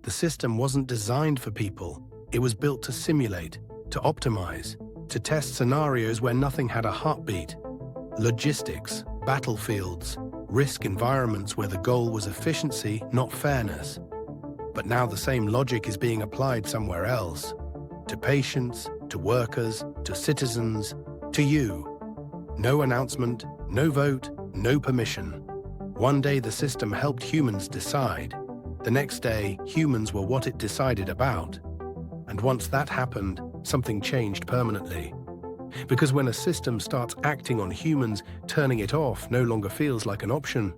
The system wasn't designed for people. It was built to simulate, to optimize, to test scenarios where nothing had a heartbeat. Logistics, battlefields, risk environments where the goal was efficiency, not fairness. But now the same logic is being applied somewhere else. To patients, to workers, to citizens, to you. No announcement, no vote, no permission. One day the system helped humans decide. The next day, humans were what it decided about. And once that happened, something changed permanently. Because when a system starts acting on humans, turning it off no longer feels like an option.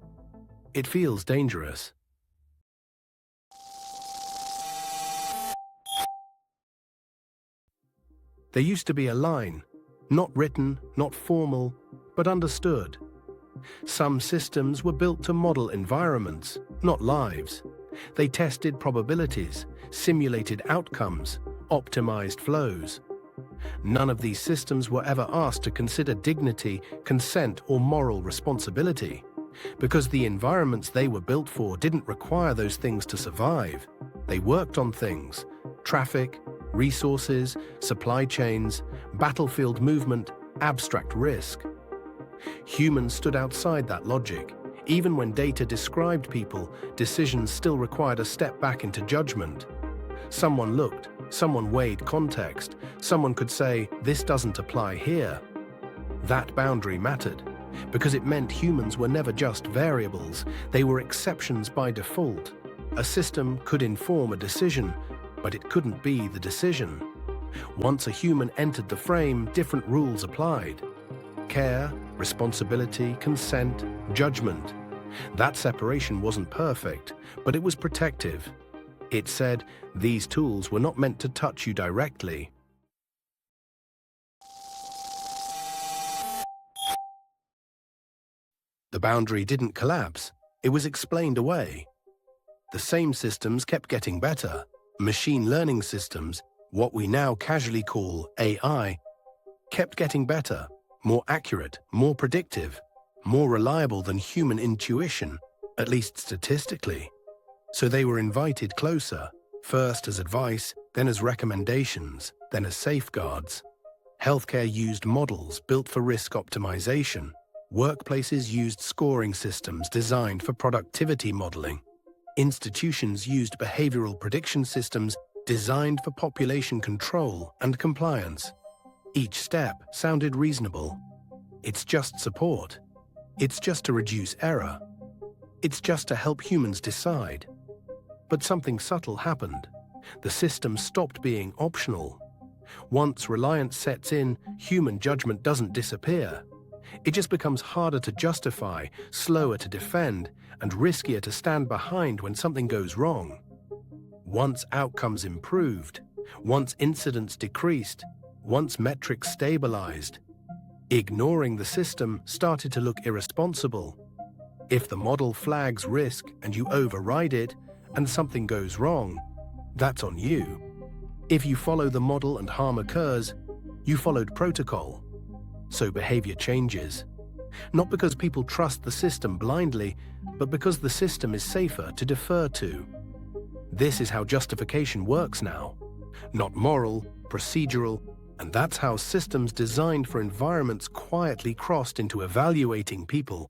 It feels dangerous. There used to be a line, not written, not formal, but understood. Some systems were built to model environments, not lives. They tested probabilities, simulated outcomes, optimized flows. None of these systems were ever asked to consider dignity, consent, or moral responsibility, because the environments they were built for didn't require those things to survive. They worked on things: traffic, resources, supply chains, battlefield movement, abstract risk. Humans stood outside that logic. Even when data described people, decisions still required a step back into judgment. Someone looked, someone weighed context, someone could say, this doesn't apply here. That boundary mattered, because it meant humans were never just variables, they were exceptions by default. A system could inform a decision, but it couldn't be the decision. Once a human entered the frame, different rules applied. Care, responsibility, consent, judgment. That separation wasn't perfect, but it was protective. It said, these tools were not meant to touch you directly. The boundary didn't collapse. It was explained away. The same systems kept getting better. Machine learning systems, what we now casually call AI, kept getting better, more accurate, more predictive, more reliable than human intuition, at least statistically. So they were invited closer, first as advice, then as recommendations, then as safeguards. Healthcare used models built for risk optimization. Workplaces used scoring systems designed for productivity modeling. Institutions used behavioral prediction systems designed for population control and compliance. Each step sounded reasonable. It's just support. It's just to reduce error. It's just to help humans decide. But something subtle happened. The system stopped being optional. Once reliance sets in, human judgment doesn't disappear. It just becomes harder to justify, slower to defend, and riskier to stand behind when something goes wrong. Once outcomes improved, once incidents decreased, once metrics stabilized, ignoring the system started to look irresponsible. If the model flags risk and you override it, and something goes wrong, that's on you. If you follow the model and harm occurs, you followed protocol. So behavior changes. Not because people trust the system blindly, but because the system is safer to defer to. This is how justification works now. Not moral, procedural, and that's how systems designed for environments quietly crossed into evaluating people.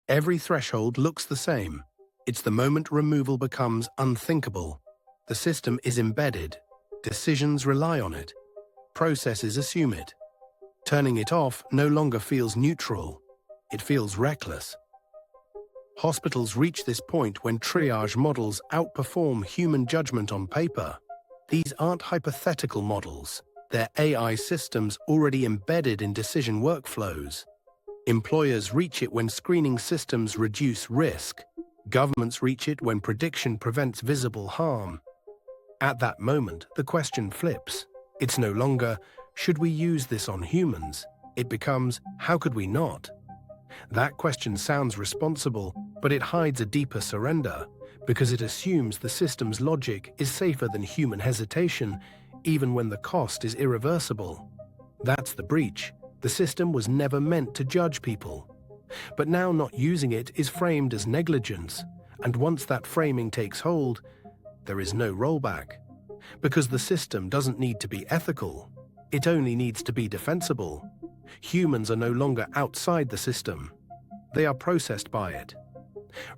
Every threshold looks the same. It's the moment removal becomes unthinkable. The system is embedded. Decisions rely on it. Processes assume it. Turning it off no longer feels neutral. It feels reckless. Hospitals reach this point when triage models outperform human judgment on paper. These aren't hypothetical models. They're AI systems already embedded in decision workflows. Employers reach it when screening systems reduce risk. Governments reach it when prediction prevents visible harm. At that moment, the question flips. It's no longer, should we use this on humans? It becomes, how could we not? That question sounds responsible, but it hides a deeper surrender, because it assumes the system's logic is safer than human hesitation, even when the cost is irreversible. That's the breach. The system was never meant to judge people. But now not using it is framed as negligence, and once that framing takes hold, there is no rollback. Because the system doesn't need to be ethical, it only needs to be defensible. Humans are no longer outside the system. They are processed by it.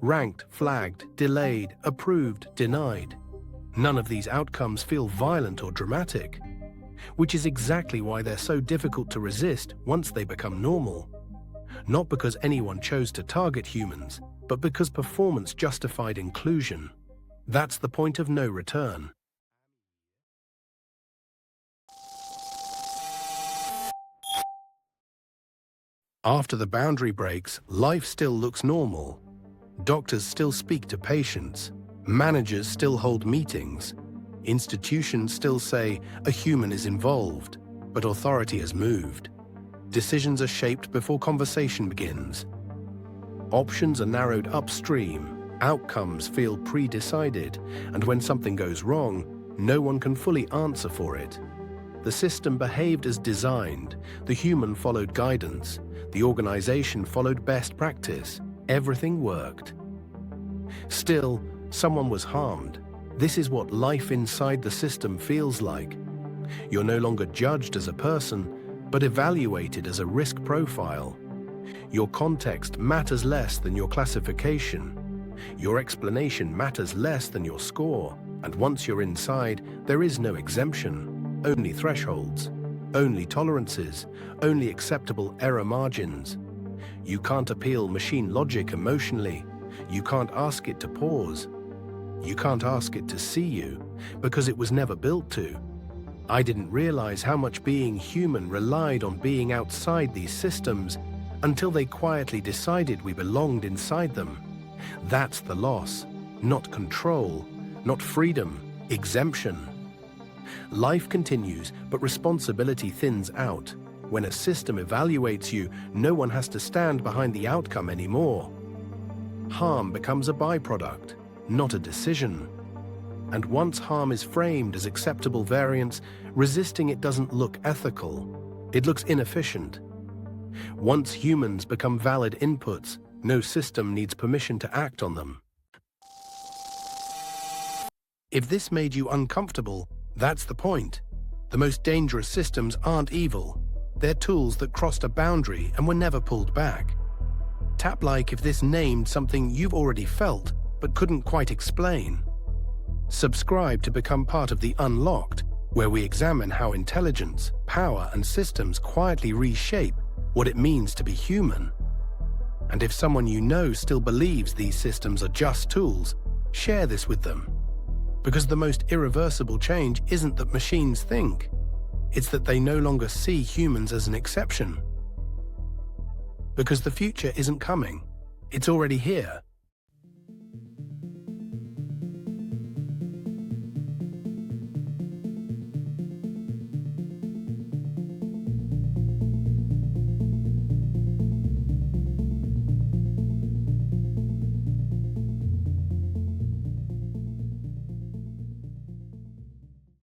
Ranked, flagged, delayed, approved, denied. None of these outcomes feel violent or dramatic, which is exactly why they're so difficult to resist once they become normal. Not because anyone chose to target humans, but because performance justified inclusion. That's the point of no return. After the boundary breaks, life still looks normal. Doctors still speak to patients. Managers still hold meetings. Institutions still say a human is involved, but authority has moved. Decisions are shaped before conversation begins. Options are narrowed upstream. Outcomes feel pre-decided, and when something goes wrong, no one can fully answer for it. The system behaved as designed. The human followed guidance. The organization followed best practice. Everything worked. Still, someone was harmed. This is what life inside the system feels like. You're no longer judged as a person, but evaluated as a risk profile. Your context matters less than your classification. Your explanation matters less than your score. And once you're inside, there is no exemption, only thresholds, only tolerances, only acceptable error margins. You can't appeal machine logic emotionally. You can't ask it to pause. You can't ask it to see you, because it was never built to. I didn't realize how much being human relied on being outside these systems until they quietly decided we belonged inside them. That's the loss, not control, not freedom, exemption. Life continues, but responsibility thins out. When a system evaluates you, no one has to stand behind the outcome anymore. Harm becomes a byproduct, not a decision. And once harm is framed as acceptable variance, resisting it doesn't look ethical. It looks inefficient. Once humans become valid inputs, no system needs permission to act on them. If this made you uncomfortable, that's the point. The most dangerous systems aren't evil. They're tools that crossed a boundary and were never pulled back. Tap like if this named something you've already felt but couldn't quite explain. Subscribe to become part of the Unlocked, where we examine how intelligence, power, and systems quietly reshape what it means to be human. And if someone you know still believes these systems are just tools, share this with them. Because the most irreversible change isn't that machines think. It's that they no longer see humans as an exception. Because the future isn't coming. It's already here.